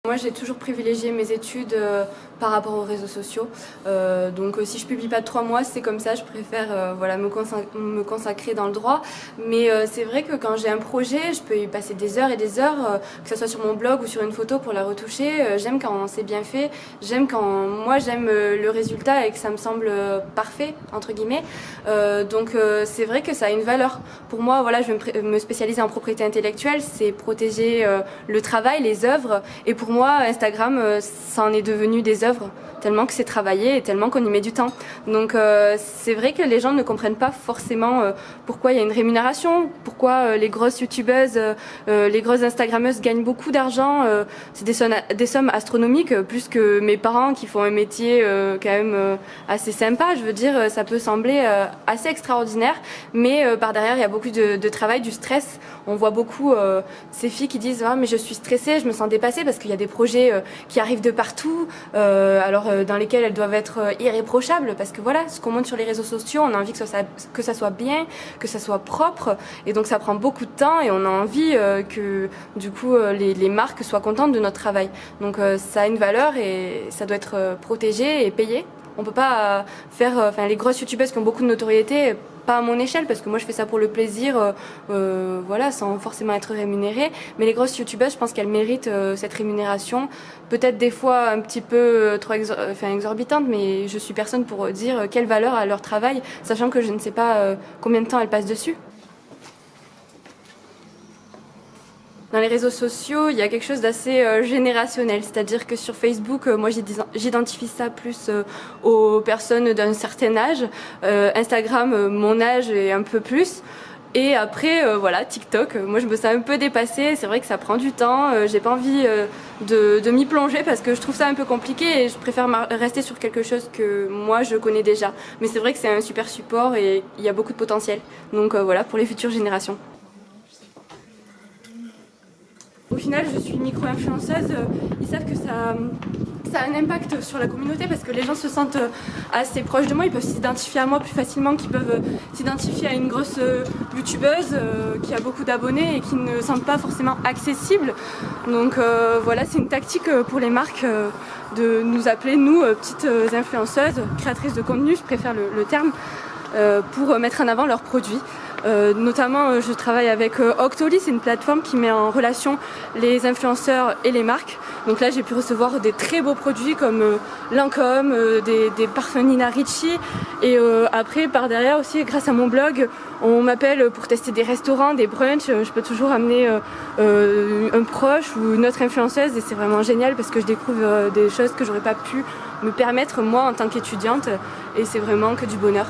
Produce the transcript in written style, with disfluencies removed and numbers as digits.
Moi, j'ai toujours privilégié mes études par rapport aux réseaux sociaux. Donc si je publie pas de 3 mois, c'est comme ça, je préfère voilà, me consacrer dans le droit. Mais c'est vrai que quand j'ai un projet, je peux y passer des heures et des heures, que ce soit sur mon blog ou sur une photo pour la retoucher. J'aime quand c'est bien fait, j'aime quand moi j'aime le résultat et que ça me semble parfait, entre guillemets. Donc c'est vrai que ça a une valeur. Pour moi, voilà, je vais me spécialiser en propriété intellectuelle, c'est protéger le travail, les œuvres. Et pour moi, Instagram, ça en est devenu des œuvres, tellement que c'est travaillé et tellement qu'on y met du temps. Donc c'est vrai que les gens ne comprennent pas forcément pourquoi il y a une rémunération, pourquoi les grosses youtubeuses, les grosses instagrammeuses gagnent beaucoup d'argent. C'est des sommes astronomiques, plus que mes parents qui font un métier quand même assez sympa. Je veux dire, ça peut sembler assez extraordinaire, mais par derrière, il y a beaucoup de travail, du stress. On voit beaucoup ces filles qui disent « Ah, mais je suis stressée, je me sens dépassée » parce qu'il y a des projets qui arrivent de partout, dans lesquels elles doivent être irréprochables, parce que voilà, ce qu'on monte sur les réseaux sociaux, on a envie que ça soit bien, que ça soit propre, et donc ça prend beaucoup de temps, et on a envie que du coup les marques soient contentes de notre travail. Donc ça a une valeur et ça doit être protégé et payé. On peut pas faire, les grosses youtubeuses qui ont beaucoup de notoriété, pas à mon échelle parce que moi je fais ça pour le plaisir, voilà, sans forcément être rémunérée. Mais les grosses youtubeuses, je pense qu'elles méritent cette rémunération, peut-être des fois un petit peu trop exorbitante, mais je suis personne pour dire quelle valeur a leur travail, sachant que je ne sais pas combien de temps elles passent dessus. Dans les réseaux sociaux, il y a quelque chose d'assez générationnel, c'est-à-dire que sur Facebook, moi j'identifie ça plus aux personnes d'un certain âge, Instagram, mon âge et un peu plus. Et après, voilà, TikTok, moi je me sens un peu dépassée, c'est vrai que ça prend du temps, j'ai pas envie de m'y plonger parce que je trouve ça un peu compliqué et je préfère rester sur quelque chose que moi je connais déjà. Mais c'est vrai que c'est un super support et il y a beaucoup de potentiel, donc voilà, pour les futures générations. Au final, je suis micro-influenceuse, ils savent que ça a un impact sur la communauté parce que les gens se sentent assez proches de moi, ils peuvent s'identifier à moi plus facilement qu'ils peuvent s'identifier à une grosse youtubeuse qui a beaucoup d'abonnés et qui ne semble pas forcément accessible. Donc voilà, c'est une tactique pour les marques de nous appeler, nous, petites influenceuses, créatrices de contenu, je préfère le terme, pour mettre en avant leurs produits. Notamment, je travaille avec Octoly, c'est une plateforme qui met en relation les influenceurs et les marques. Donc là, j'ai pu recevoir des très beaux produits comme Lancôme, des parfums Nina Ricci. Et après, par derrière aussi, grâce à mon blog, on m'appelle pour tester des restaurants, des brunchs. Je peux toujours amener un proche ou une autre influenceuse et c'est vraiment génial parce que je découvre des choses que j'aurais pas pu me permettre moi en tant qu'étudiante et c'est vraiment que du bonheur.